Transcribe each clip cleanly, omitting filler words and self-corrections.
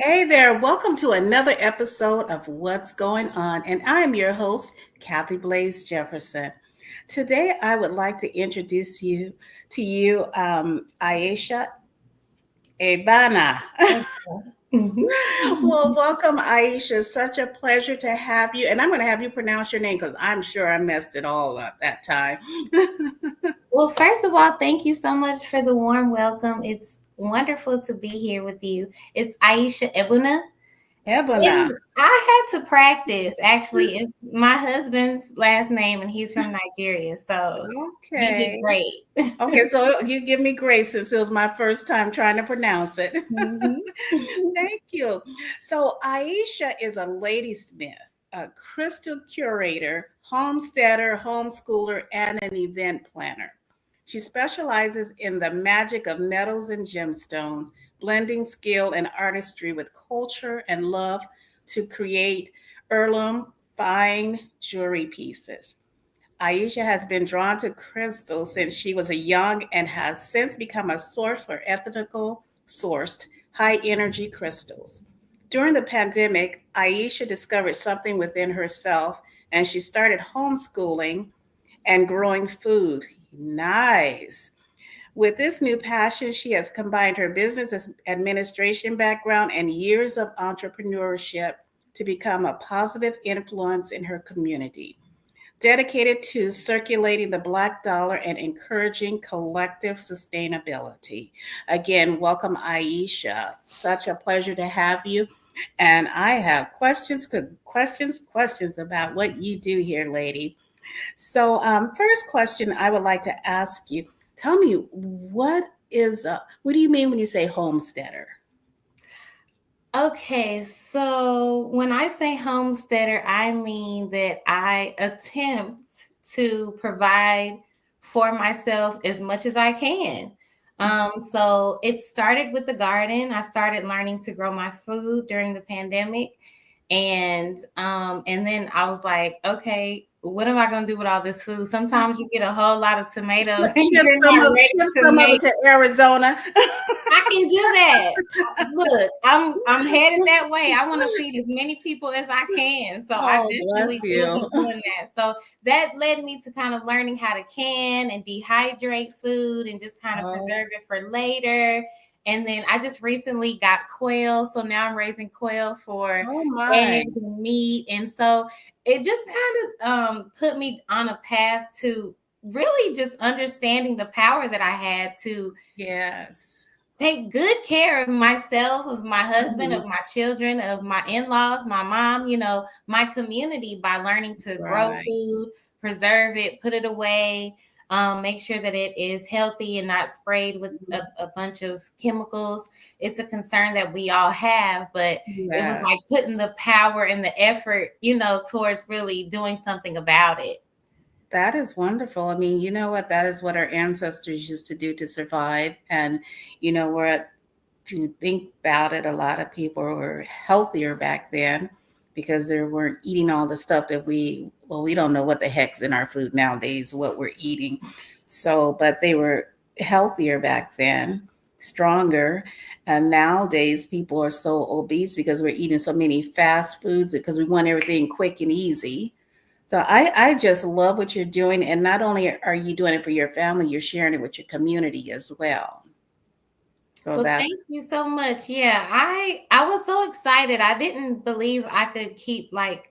Hey there, welcome to another episode of What's Going On, and I'm your host, Kathy Blaze Jefferson. Today, I would like to introduce you to Aisha Egbuna. Okay. Mhm. Well, welcome, Aisha. Such a pleasure to have you, and I'm going to have you pronounce your name because I'm sure I messed it all up that time. Well, first of all, thank you so much for the warm welcome. It's wonderful to be here with you. It's Aisha Egbuna. Ebona. And I had to practice. Actually, it's my husband's last name, and he's from Nigeria. So you did Okay. great. Okay, so you give me grace since it was my first time trying to pronounce it. Mhm. Thank you. So Aisha is a ladysmith, a crystal curator, homesteader, homeschooler, and an event planner. She specializes in the magic of metals and gemstones, blending skill and artistry with culture and love to create heirloom fine jewelry pieces. Aisha has been drawn to crystals since she was a young and has since become a source for ethical sourced high energy crystals. During the pandemic, Aisha discovered something within herself and she started homeschooling and growing food. Nice. With this new passion, she has combined her business administration background and years of entrepreneurship to become a positive influence in her community dedicated to circulating the Black dollar and encouraging collective sustainability. Again, welcome, Aisha. Such a pleasure to have you. And I have questions about what you do here, lady. So, first question I would like to ask you: tell me what do you mean when you say homesteader? Okay, so when I say homesteader, I mean that I attempt to provide for myself as much as I can. So it started with the garden. I started learning to grow my food during the pandemic, and then I was like, okay, what am I going to do with all this food? Sometimes you get a whole lot of tomatoes and you're not ready Ship to some of it make. to Arizona. I can do that. Look, I'm headed that way. I want to feed as many people as I can. So I Oh, bless definitely will you. be doing that. So that led me to kind of learning how to can and dehydrate food and just kind of Oh, preserve it for later. And then I just recently got quail. So now I'm raising quail for oh my. eggs and meat. And so it just kind of put me on a path to really just understanding the power that I had to Yes. take good care of myself, of my husband, Mhm. of my children, of my in-laws, my mom, my community by learning to grow Right. food, preserve it, put it away, make sure that it is healthy and not sprayed with a bunch of chemicals. It's a concern that we all have, but it was Yeah. like putting the power and the effort, towards really doing something about it. That is wonderful. I mean, you know what? That is what our ancestors used to do to survive. And you know what? If you think about it, a lot of people were healthier back then because they weren't eating all the stuff that we don't know what the heck's in our food nowadays, what we're eating. So, but they were healthier back then, stronger. And nowadays, people are so obese because we're eating so many fast foods because we want everything quick and easy. So I just love what you're doing. And not only are you doing it for your family, you're sharing it with your community as well. So Well, that's thank you so much. Yeah, I was so excited. I didn't believe I could keep like,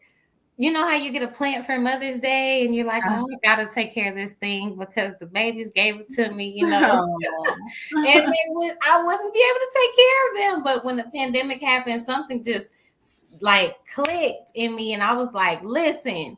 how you get a plant for Mother's Day and you're like, oh, I gotta take care of this thing because the babies gave it to me. oh. And I wouldn't be able to take care of them. But when the pandemic happened, something just like clicked in me, and I was like, listen,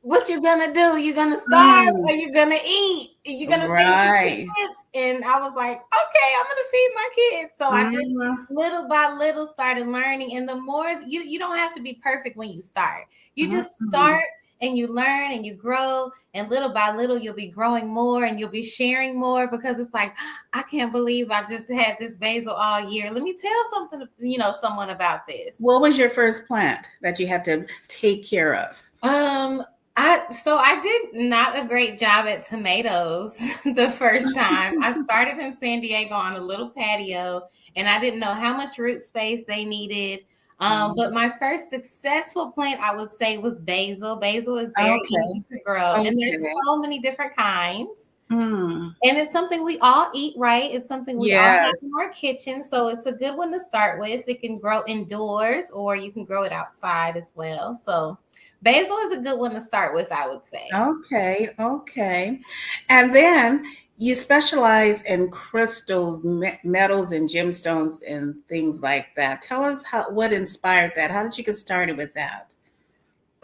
what you gonna do? You gonna starve Mm, or you gonna eat? You gonna feed your right. kids? And I was like, okay, I'm gonna feed my kids. So I just Mhm, little by little started learning. And the more you don't have to be perfect when you start. You just mhm. start and you learn and you grow, and little by little you'll be growing more and you'll be sharing more because it's like, I can't believe I just had this basil all year. Let me tell someone about this. What was your first plant that you had to take care of? Um, I did not a great job at tomatoes the first time. I started in San Diego on a little patio, and I didn't know how much root space they needed. But my first successful plant, I would say, was basil. Basil is very easy to grow, and there's so many different kinds. And it's something we all eat, right? It's something we all have in our kitchen. So it's a good one to start with. It can grow indoors or you can grow it outside as well. So basil is a good one to start with, I would say. Okay. And then you specialize in crystals, metals, and gemstones and things like that. Tell us what inspired that. How did you get started with that?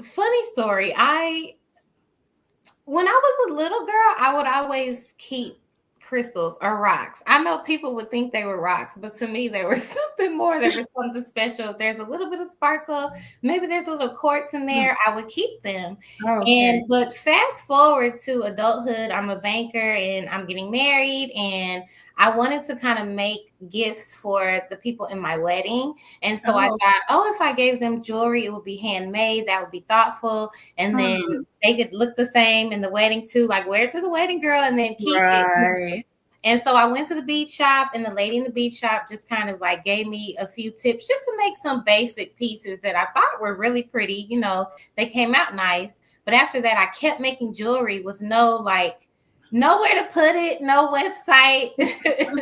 Funny story. When I was a little girl, I would always keep crystals or rocks. I know people would think they were rocks, but to me, they were something more. There was something special. There's a little bit of sparkle. Maybe there's a little quartz in there. I would keep them. But fast forward to adulthood, I'm a banker and I'm getting married, and I wanted to kind of make gifts for the people in my wedding. And so I thought, if I gave them jewelry, it would be handmade. That would be thoughtful. And then they could look the same in the wedding too, like wear it to the wedding, girl, and then keep it. And so I went to the bead shop, and the lady in the bead shop just kind of like gave me a few tips just to make some basic pieces that I thought were really pretty. You know, they came out nice. But after that, I kept making jewelry with nowhere to put it, no website,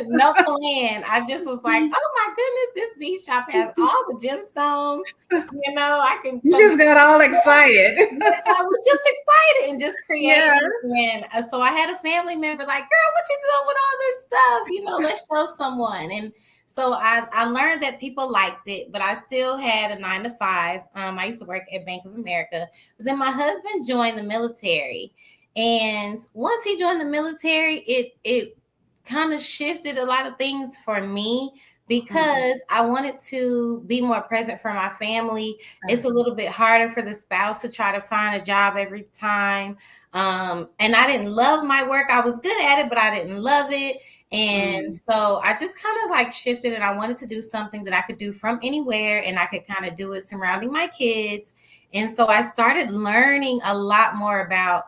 no plan. I just was like, oh my goodness, this bead shop has all the gemstones. You know, You just got all excited. I was just excited and just creating. And so I had a family member like, girl, what you doing with all this stuff? You know, let's show someone. And so I learned that people liked it, but I still had a 9-to-5. I used to work at Bank of America. But then my husband joined the military. And once he joined the military, it kind of shifted a lot of things for me because I wanted to be more present for my family. It's a little bit harder for the spouse to try to find a job every time. And I didn't love my work. I was good at it, but I didn't love it. And so I just kind of like shifted, and I wanted to do something that I could do from anywhere, and I could kind of do it surrounding my kids. And so I started learning a lot more about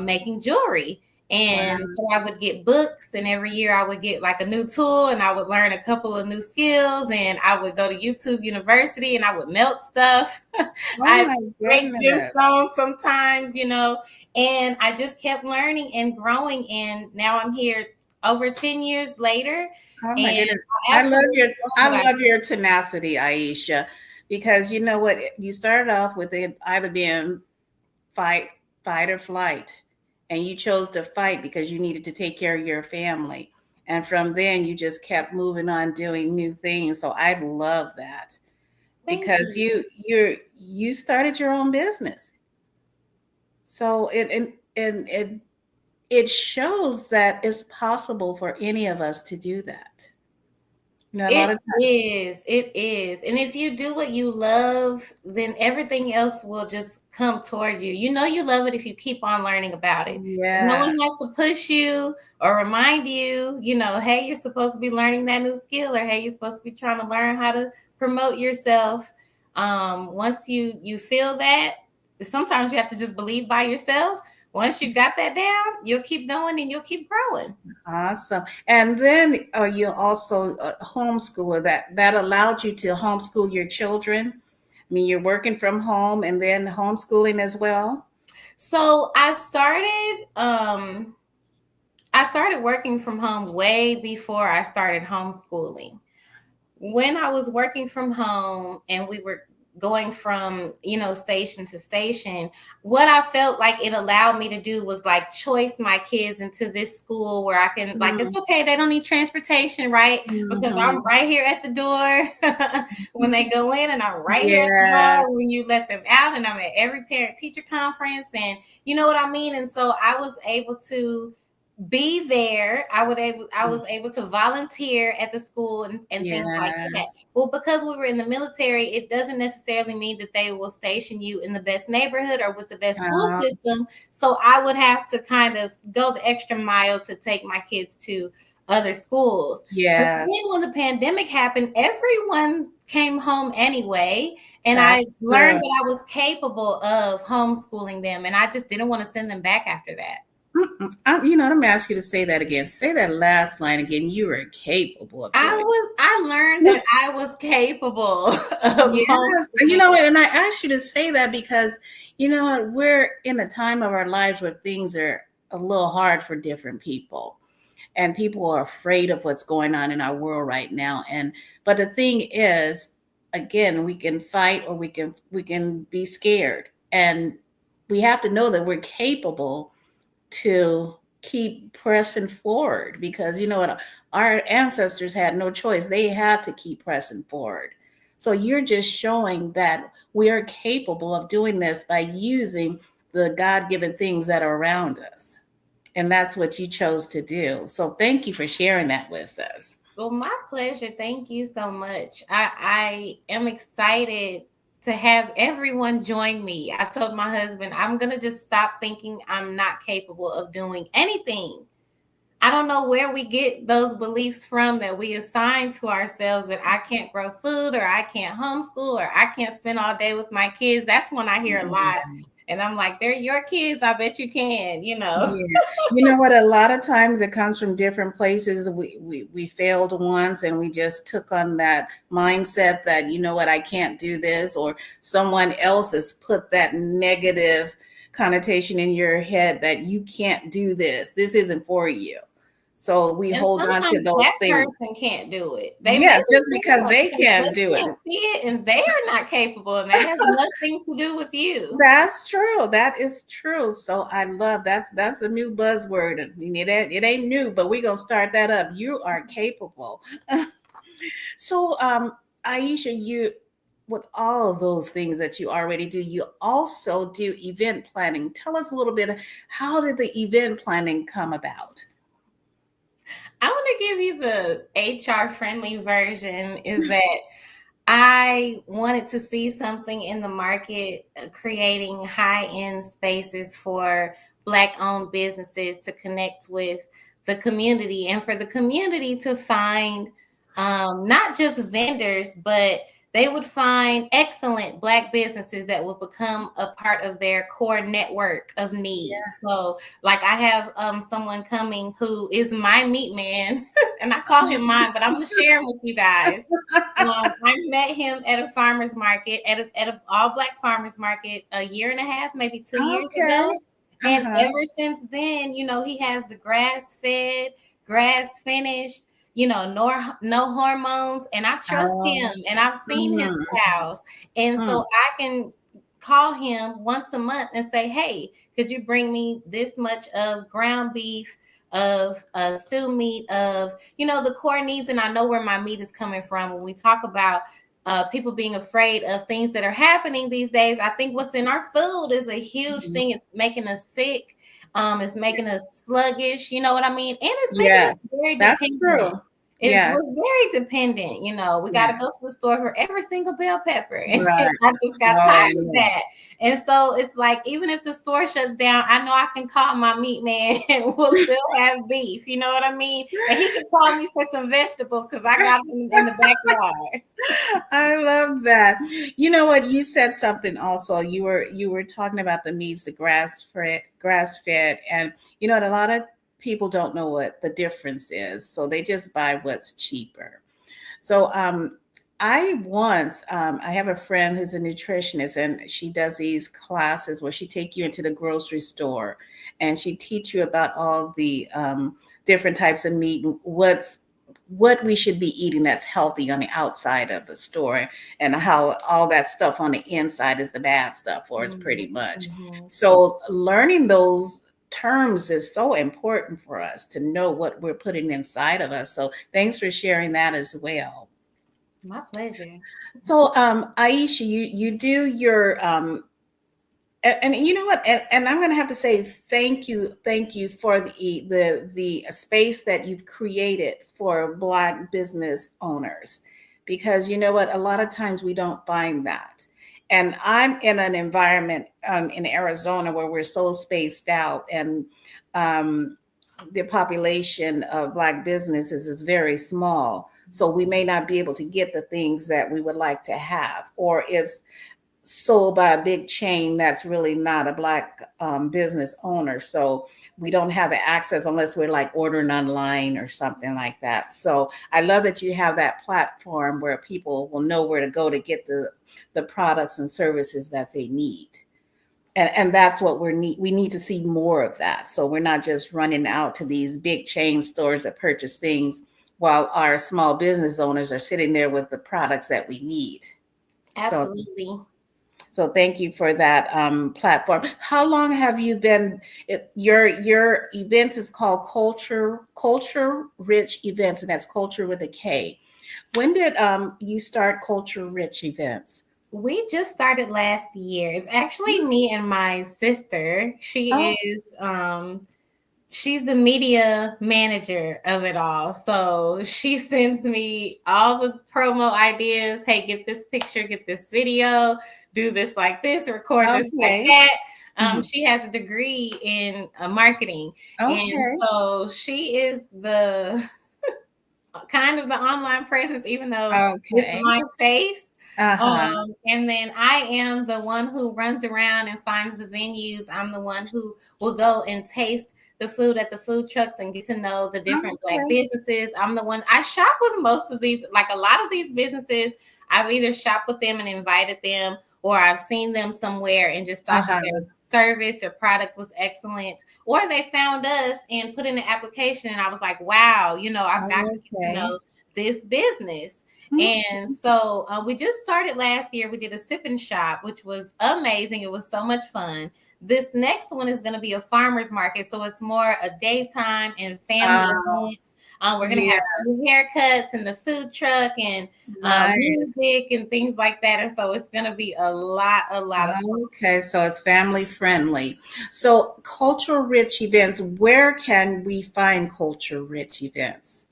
making jewelry. And so I would get books, and every year I would get like a new tool, and I would learn a couple of new skills, and I would go to YouTube University and I would melt stuff. I make gemstones sometimes, you know, and I just kept learning and growing. And now I'm here over 10 years later. Oh my goodness. I love your tenacity, Aisha, because you know what? You started off with it either being fight or flight, and you chose to fight because you needed to take care of your family, and from then you just kept moving on doing new things. So I love that. Because you started your own business, so it shows that it's possible for any of us to do that. It is. And if you do what you love, then everything else will just come towards you. You know you love it if you keep on learning about it. No one has to push you or remind you, you know, hey, you're supposed to be learning that new skill, or hey, you're supposed to be trying to learn how to promote yourself. Once you feel that, sometimes you have to just believe by yourself. Once you got that down, you'll keep going and you'll keep growing. Awesome. And then you also a homeschooler that allowed you to homeschool your children. I mean, you're working from home and then homeschooling as well. So I started working from home way before I started homeschooling. When I was working from home and we were going from, you know, station to station, what I felt like it allowed me to do was like choice my kids into this school where I can like, it's okay, they don't need transportation, right? Because I'm right here at the door when they go in, and I'm right here at the door when you let them out, and I'm at every parent teacher conference, and you know what I mean? And so I was able to be there. I was able to volunteer at the school and things like that. Well, because we were in the military, it doesn't necessarily mean that they will station you in the best neighborhood or with the best school system. So I would have to kind of go the extra mile to take my kids to other schools. But then when the pandemic happened, everyone came home anyway. And I learned that I was capable of homeschooling them, and I just didn't want to send them back after that. Let me ask you to say that again. Say that last line again. You are capable of doing. I learned that I was capable of Yes, homeschooling. and I asked you to say that because we're in a time of our lives where things are a little hard for different people, and people are afraid of what's going on in our world right now. But the thing is, again, we can fight or we can be scared, and we have to know that we're capable to keep pressing forward, because you know what, our ancestors had no choice. They had to keep pressing forward. So you're just showing that we are capable of doing this by using the God-given things that are around us, and that's what you chose to do. So thank you for sharing that with us. Well, my pleasure. Thank you so much. I am excited to have everyone join me. I told my husband, I'm going to just stop thinking I'm not capable of doing anything. I don't know where we get those beliefs from that we assign to ourselves, that I can't grow food, or I can't homeschool, or I can't spend all day with my kids. That's one I hear a lot. And I'm like, they're your kids. I bet you can, Yeah. You know what? A lot of times it comes from different places. We failed once and we just took on that mindset that, you know what, I can't do this, or someone else has put that negative connotation in your head that you can't do this. This isn't for you. So we And hold on to sometimes those that things. person can't do it. They may Yes, be just because capable they because can't do they it. can't see it and they are not capable, and that has nothing to do with you. That's true. That is true. So I love that's a new buzzword. I mean, it ain't new, but we're gonna start that up. You are capable. So Aisha, you, with all of those things that you already do, you also do event planning. Tell us a little bit, how did the event planning come about? I want to give you the HR friendly version, is that I wanted to see something in the market creating high end spaces for Black owned businesses to connect with the community, and for the community to find not just vendors, but they would find excellent Black businesses that would become a part of their core network of needs. Yeah. So, like, I have someone coming who is my meat man, and I call him mine, but I'm going to share him with you guys. I met him at a farmer's market, at a all Black farmer's market, a year and a half, maybe 2 years Okay. ago. And Uh-huh. ever since then, he has the grass fed, grass finished, no hormones. And I trust him, Oh. and I've seen his Mm, cows. And mm. so I can call him once a month and say, hey, could you bring me this much of ground beef, of stew meat, of the core needs? And I know where my meat is coming from. When we talk about people being afraid of things that are happening these days, I think what's in our food is a huge thing. It's making us sick. It's making us sluggish. You know what I mean? And it's making us Yes, very that's true. dependent. Yes. We're very dependent. We got Yeah. to go to the store for every single bell pepper, and Right. I just got Oh, I tired of know. that. And so it's like, even if the store shuts down, I know I can call my meat man and we'll still have beef. You know what I mean? And he can call me for some vegetables because I got them in the backyard. I love that. You know what? You said something also. You were talking about the meats, the grass fed, and you know what? A lot of people don't know what the difference is, so they just buy what's cheaper. So I have a friend who's a nutritionist, and she does these classes where she take you into the grocery store and she teach you about all the different types of meat, and what we should be eating that's healthy on the outside of the store, and how all that stuff on the inside is the bad stuff for us, pretty much. Mm-hmm. So learning those terms is so important for us to know what we're putting inside of us. So thanks for sharing that as well. My pleasure. So Aisha, you do your and you know what, and I'm going to have to say thank you for the space that you've created for Black business owners, because you know what, a lot of times we don't find that. And I'm in an environment in Arizona where we're so spaced out, and um, the population of Black businesses is very small, so we may not be able to get the things that we would like to have, or it's sold by a big chain that's really not a Black business owner. So we don't have the access unless we're like ordering online or something like that. So I love that you have that platform where people will know where to go to get the products and services that they need. And that's what we need to see more of that. So we're not just running out to these big chain stores that purchase things while our small business owners are sitting there with the products that we need. So Absolutely. so thank you for that platform. How long have you been? Your event is called Culture Rich Events, and that's culture with a K. When did you start Culture Rich Events? We just started last year. It's actually me and my sister. Oh, She's the media manager of it all. So she sends me all the promo ideas. Hey, get this picture, get this video, do this like this, record this like okay. that. Mhm. She has a degree in marketing. And Okay. so she is the kind of the online presence, even though it's Okay. my face. Uh-huh. And then I am the one who runs around and finds the venues. I'm the one who will go and taste the food at the food trucks and get to know the different Black Okay. businesses. I'm the one I shop with most of these, like a lot of these businesses. I've either shopped with them and invited them, or I've seen them somewhere and just thought that Uh-huh. their service or product was excellent, or they found us and put in an application. And I was like, wow, I've got to get to Okay. know this business. Okay. And so we just started last year. We did a sip and shop, which was amazing. It was so much fun. This next one is going to be a farmer's market. So it's more a daytime and family Oh, event. We're going to yeah. have haircuts and the food truck and Nice. music and things like that. And so it's going to be a lot of fun. Okay, so it's family friendly. So culture rich events, where can we find culture rich events?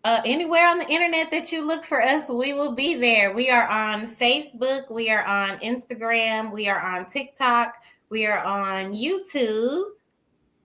Anywhere on the internet that you look for us, we will be there. We are on Facebook, we are on Instagram, we are on TikTok, we are on YouTube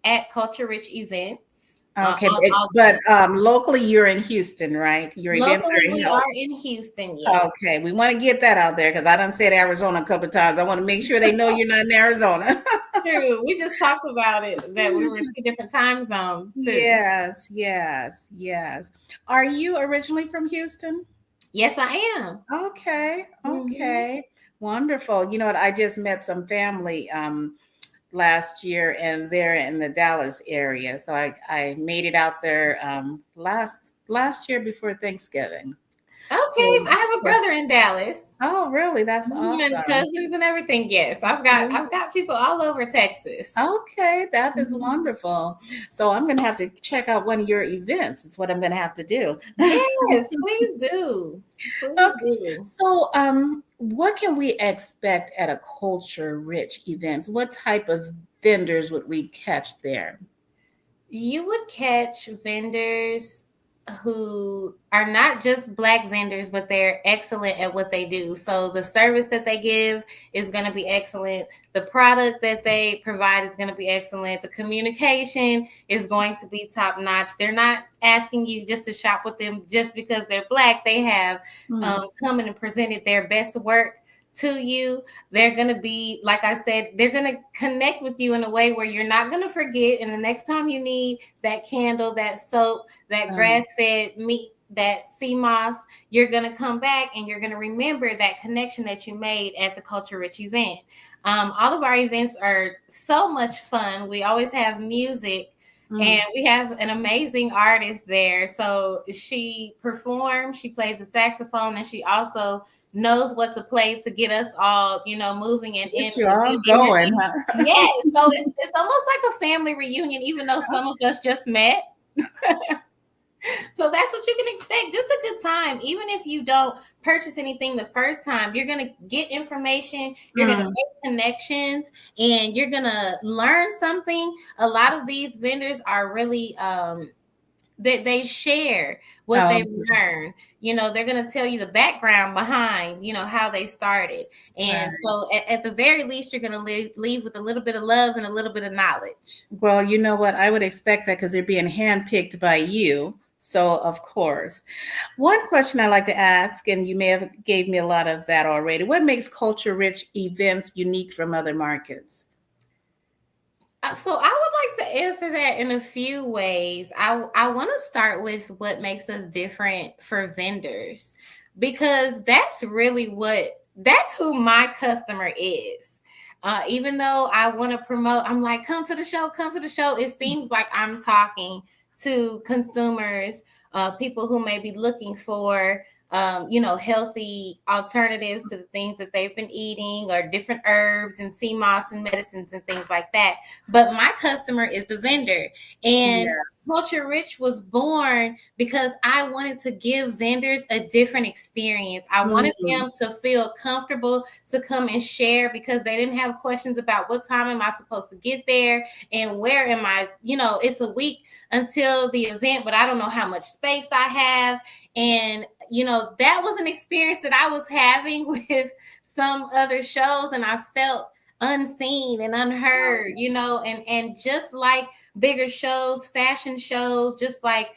at Culture Rich Events. Okay, All but locally you're in Houston, right? Your events locally, are we held. are in Houston. Yes, Okay, we want to get that out there because I done said Arizona a couple of times. I want to make sure they know you're not in Arizona. true. We just talked about it that we were in two different time zones too. Yes, yes, yes. Are you originally from Houston? Yes, I am. Okay, Mhm. okay. Wonderful. You know what? I just met some family last year and they're in the Dallas area. So I made it out there last year before Thanksgiving. Okay, So I have a yeah. brother in Dallas. Oh, really? That's And awesome. cousins and everything. Yes, I've got people all over Texas. Okay, that is Mhm. wonderful. So I'm going to have to check out one of your events. It's what I'm going to have to do. Yes, please do. Please Okay. do. So, what can we expect at a culture rich events? What type of vendors would we catch there? You would catch vendors who are not just Black vendors, but they're excellent at what they do. So the service that they give is going to be excellent. The product that they provide is going to be excellent. The communication is going to be top notch. They're not asking you just to shop with them just because they're Black. They have Hmm. come in and presented their best work to you. They're going to be, like I said, they're going to connect with you in a way where you're not going to forget. And the next time you need that candle, that soap, that Um, grass fed meat, that sea moss, you're going to come back and you're going to remember that connection that you made at the Culture Rich event. All of our events are so much fun. We always have music. mm, And we have an amazing artist there. So she performs, she plays the saxophone, and she also knows what to play to get us all, moving and in get you good all going, energy. huh? Yes. So it's almost like a family reunion, even though some of us just met. So that's what you can expect. Just a good time. Even if you don't purchase anything the first time, you're going to get information, you're going to Mm, make connections, and you're going to learn something. A lot of these vendors are really they share what oh, they've learned. They're going to tell you the background behind, how they started. And right. so at the very least, you're going to leave with a little bit of love and a little bit of knowledge. Well, you know what? I would expect that because they're being handpicked by you. So, of course, one question I like to ask, and you may have gave me a lot of that already. What makes culture-rich events unique from other markets? So I would like to answer that in a few ways. I want to start with what makes us different for vendors, because that's who my customer is. Even though I want to promote, I'm like, come to the show, come to the show. It seems like I'm talking to consumers, people who may be looking for healthy alternatives to the things that they've been eating, or different herbs and sea moss and medicines and things like that. But my customer is the vendor. And Yeah. Culture Rich was born because I wanted to give vendors a different experience. I wanted Mhm. them to feel comfortable to come and share, because they didn't have questions about what time am I supposed to get there and where am I. It's a week until the event, but I don't know how much space I have. And that was an experience that I was having with some other shows, and I felt unseen and unheard, and just like bigger shows, fashion shows, just like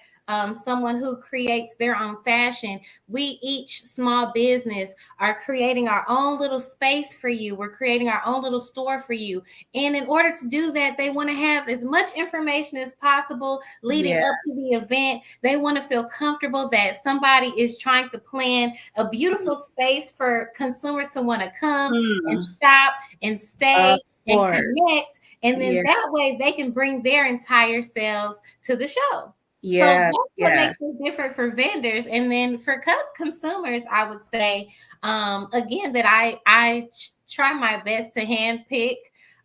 someone who creates their own fashion, we each small business are creating our own little space for you. We're creating our own little store for you. And in order to do that, they want to have as much information as possible leading Yeah. up to the event. They want to feel comfortable that somebody is trying to plan a beautiful space for consumers to want to come and Hmm. shop and stay Of and course. connect. And then Yeah. that way they can bring their entire selves to the show. So Yes. that's what makes Yes. it different for vendors. And then for consumers, I would say, again, that I try my best to handpick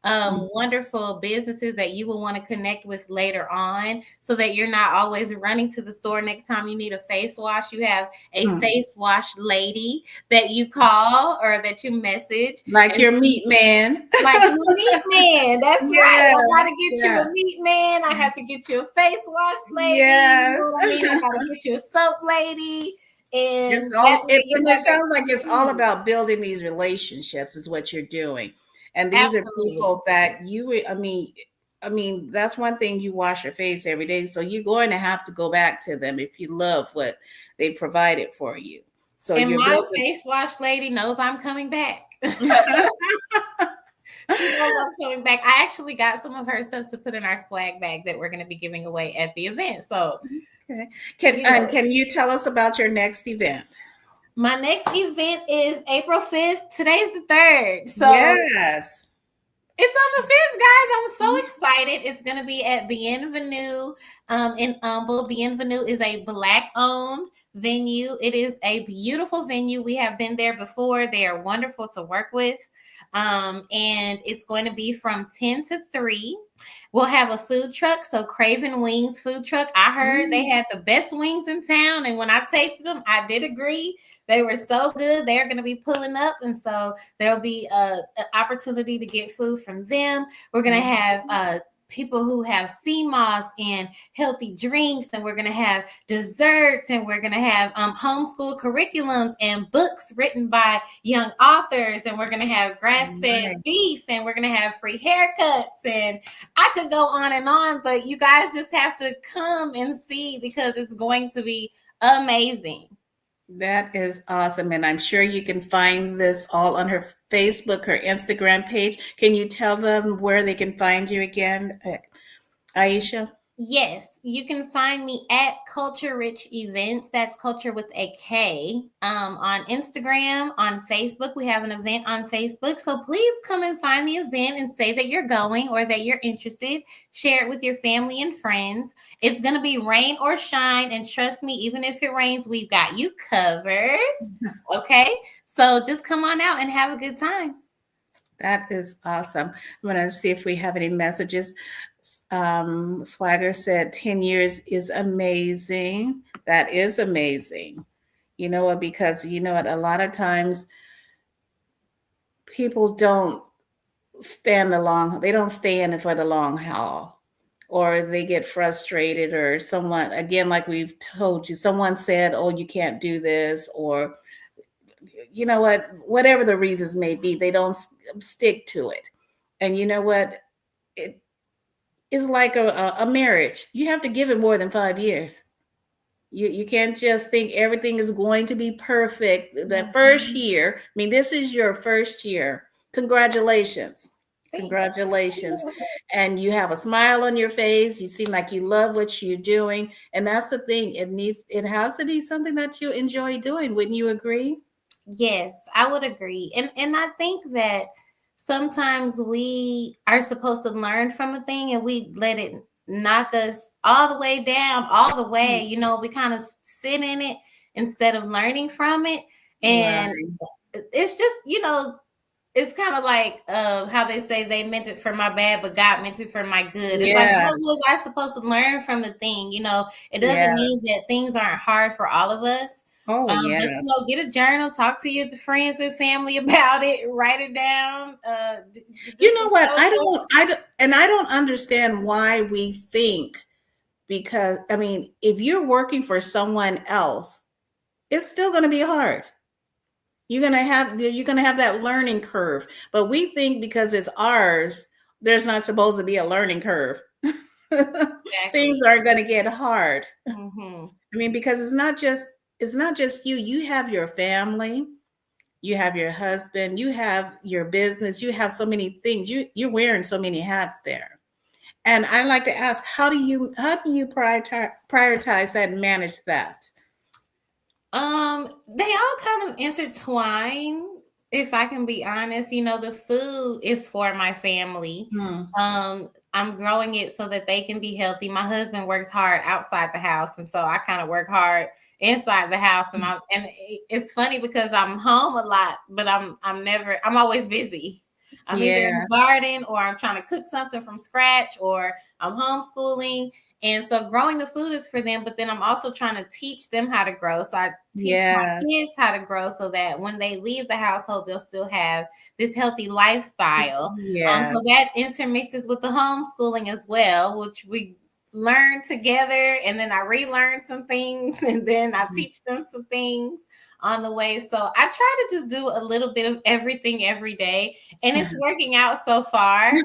Mm. wonderful businesses that you will want to connect with later on, so that you're not always running to the store next time you need a face wash. You have a Mm. face wash lady that you call or that you message. Like And your meat man. like your meat man. That's right. Yeah. I gotta get you Yeah. a meat man. I have to get you a face wash lady. You Yes. know what I mean? I gotta get you a soap lady. It's And that all way it, you and it have sounds like it's all that. about building these relationships is what you're doing. And these are Absolutely. people that I mean, that's one thing, you wash your face every day. So you're going to have to go back to them if you love what they provided for you. So And you're my building. face wash lady knows I'm coming back. She knows I'm coming back. I actually got some of her stuff to put in our swag bag that we're going to be giving away at the event. So, Okay. Can you and know, can you tell us about your next event? my next event is April 5th. Today's the 3rd. So Yes. it's on the 5th, guys. I'm so excited. It's going to be at Bienvenue in Humble. Bienvenue is a Black-owned venue. It is a beautiful venue. We have been there before. They are wonderful to work with. And it's going to be from 10 to 3. We'll have a food truck. So Craven Wings food truck. I heard they Mm. had the best wings in town. And when I tasted them, I did agree. They were so good. They're going to be pulling up. And so there'll be an opportunity to get food from them. We're going to have people who have sea moss and healthy drinks, and we're going to have desserts, and we're going to have homeschool curriculums and books written by young authors, and we're going to have grass-fed Nice. beef, and we're going to have free haircuts, and I could go on, but you guys just have to come and see, because it's going to be amazing. That is awesome. And I'm sure you can find this all on her Facebook, her Instagram page. Can you tell them where they can find you again, Aisha? Yes, you can find me at Culture Rich Events. That's culture with a K. On Instagram, on Facebook. We have an event on Facebook. So please come and find the event and say that you're going or that you're interested. Share it with your family and friends. It's going to be rain or shine. And trust me, even if it rains, we've got you covered. Okay. So just come on out and have a good time. That is awesome. I'm going to see if we have any messages. Swagger said 10 years is amazing. That is amazing. You know what? Because you know what? A lot of times people they don't stay in it for the long haul, or they get frustrated, or someone, again, like we've told you, someone said, oh, you can't do this, or you know what, whatever the reasons may be, they don't stick to it. And you know what? It is like a marriage. You have to give it more than 5 years. You can't just think everything is going to be perfect the first year. I mean, this is your first year. Congratulations. Congratulations. And you have a smile on your face. You seem like you love what you're doing. And that's the thing. It has to be something that you enjoy doing. Wouldn't you agree? Yes, I would agree. And I think that sometimes we are supposed to learn from a thing and we let it knock us all the way down, all the way. You know, we kind of sit in it instead of learning from it. And it's just, you know, it's kind of like how they say they meant it for my bad, but God meant it for my good. It's like, what was I supposed to learn from the thing? You know, it doesn't mean that things aren't hard for all of us. Oh, But you know, get a journal, talk to your friends and family about it, write it down. You know what? I don't understand why we think, because I mean, if you're working for someone else, it's still going to be hard. You're going to have that learning curve. But we think because it's ours, there's not supposed to be a learning curve. Things are going to get hard. I mean, because it's not just you. You have your family, you have your husband, you have your business, you have so many things. You're wearing so many hats there. And I'd like to ask, how do you prioritize that and manage that? They all kind of intertwine, if I can be honest. You know, the food is for my family. I'm growing it so that they can be healthy. My husband works hard outside the house, and so I kind of work hard inside the house. And it's funny because I'm home a lot, but I'm always busy. I'm either in the garden, or I'm trying to cook something from scratch, or I'm homeschooling. And so growing the food is for them, but then I'm also trying to teach them how to grow. So I teach my kids how to grow so that when they leave the household, they'll still have this healthy lifestyle. So that intermixes with the homeschooling as well, which we learn together. And then I relearn some things, and then I teach them some things on the way. So I try to just do a little bit of everything every day, and it's working out so far. As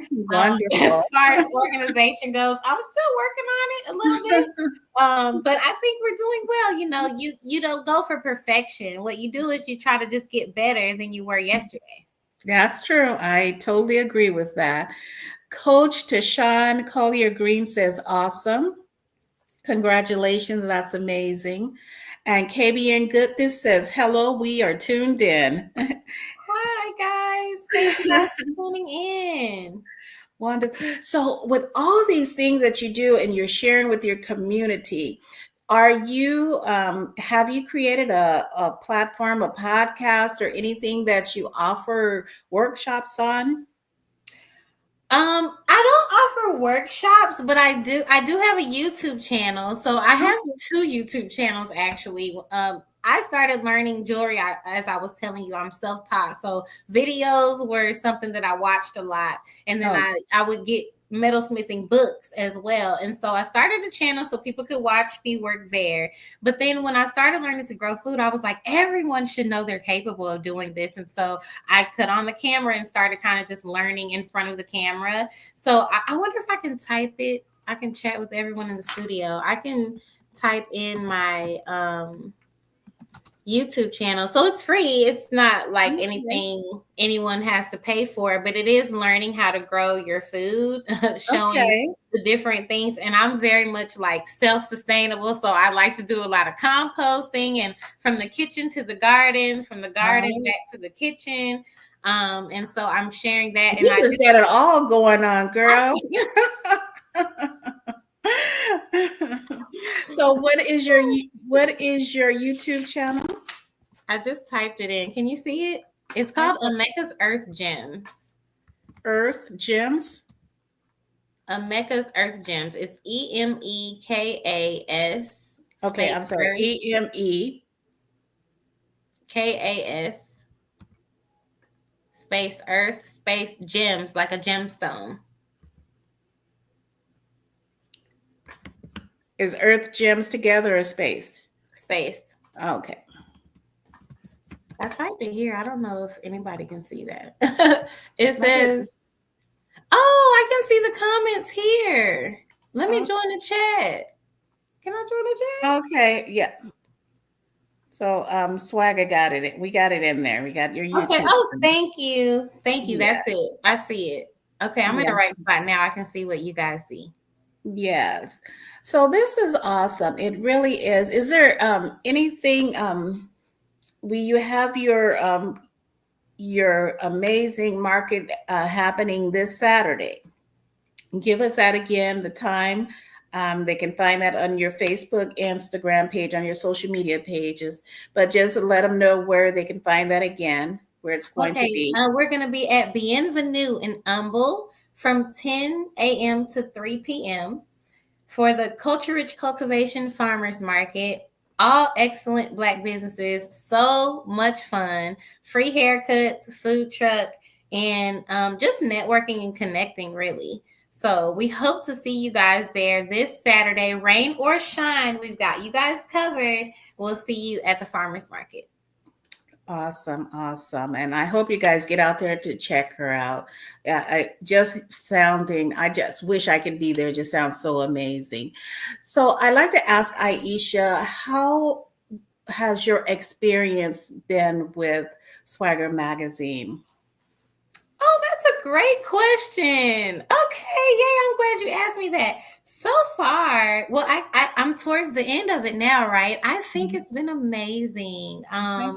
far as organization goes, I'm still working on it a little bit, but I think we're doing well. You know, you don't go for perfection. What you do is you try to just get better than you were yesterday. That's true. I totally agree with that. Coach Tashawn Collier Green says, awesome. Congratulations. That's amazing. And KBN Goodness says, hello, we are tuned in. Hi, guys. Thank you guys for tuning in. Wonderful. So with all these things that you do and you're sharing with your community, have you created a platform, a podcast, or anything that you offer workshops on? I don't offer workshops, but I do have a YouTube channel. So I have 2 YouTube channels actually. I started learning jewelry, as I was telling you, I'm self-taught. So videos were something that I watched a lot. And then I would get metalsmithing books as well. And so I started a channel so people could watch me work there. But then when I started learning to grow food, I was like, everyone should know they're capable of doing this. And so I cut on the camera and started kind of just learning in front of the camera. So I wonder if I can type it. I can chat with everyone in the studio. I can type in my YouTube channel. So it's free. It's not like anything anyone has to pay for, but it is learning how to grow your food, showing the different things. And I'm very much like self-sustainable. So I like to do a lot of composting, and from the kitchen to the garden, from the garden back to the kitchen. And so I'm sharing that. You just got it all going on, girl. So what is your YouTube channel? I just typed it in. Can you see it? It's called Emeka's Earth Gems. Earth Gems? Emeka's Earth Gems. It's EMEKAS. Okay, I'm sorry. EMEKAS space Earth space gems, like a gemstone. Is Earth Gems together or spaced? Spaced. Okay. I typed it here. I don't know if anybody can see that. It says, oh, I can see the comments here. Let me join the chat. Can I join the chat? Okay, yeah. So Swagger got it. We got it in there. We got your Okay. YouTube. Oh, thank you. Thank you. That's Yes. it. I see it. Okay, I'm in the right Yes. spot now. I can see what you guys see. Yes. So this is awesome. It really is. Is there anything will you have your amazing market happening this Saturday? Give us that again, the time. They can find that on your Facebook, Instagram page, on your social media pages. But just let them know where they can find that again, where it's going to Okay, be. we're going to be at Bienvenue in Humble from 10 a.m. to 3 p.m. for the Culture Rich Cultivation Farmers Market. All excellent Black businesses, so much fun, free haircuts, food truck, and just networking and connecting, really. So we hope to see you guys there this Saturday, rain or shine. We've got you guys covered. We'll see you at the farmers market. Awesome, awesome. And I hope you guys get out there to check her out. I just wish I could be there. It just sounds so amazing. So I'd like to ask Aisha, how has your experience been with Swagger Magazine? Oh, that's a great question. Okay, yay, I'm glad you asked me that. So far, well, I'm towards the end of it now, right? I think it's been amazing. Okay,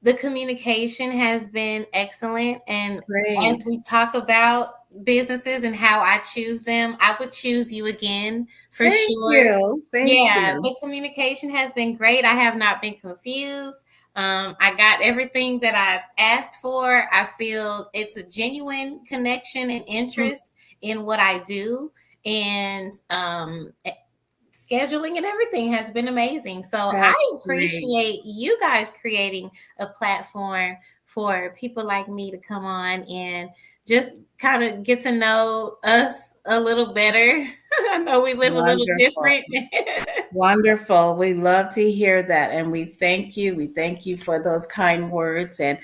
The communication has been excellent. And as great. we talk about businesses and how I choose them, I would choose you again for Thank sure. you. Thank Yeah, you. the communication has been great. I have not been confused. I got everything that I asked for. I feel it's a genuine connection and interest in what I do. And scheduling and everything has been amazing. So I That's great. appreciate you guys creating a platform for people like me to come on and just kind of get to know us a little better. I know we live a little Wonderful. different. Wonderful. We love to hear that. And we thank you. We thank you for those kind words. And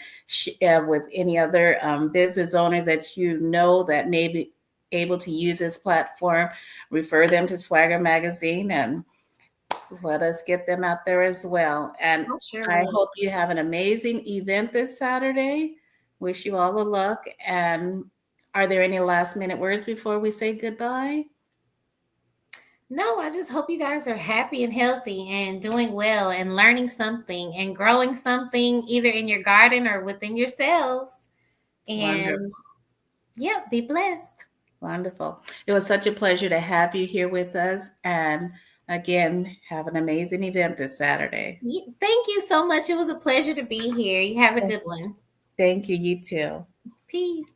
with any other business owners that you know that may be able to use this platform, refer them to Swagger Magazine and let us get them out there as well. And I sure I will. hope you have an amazing event this Saturday. Wish you all the luck. And are there any last minute words before we say goodbye? No, I just hope you guys are happy and healthy and doing well and learning something and growing something either in your garden or within yourselves. And Wonderful. yeah, be blessed. Wonderful. It was such a pleasure to have you here with us. And again, have an amazing event this Saturday. Thank you so much. It was a pleasure to be here. You have a good one. Thank you. You too. Peace.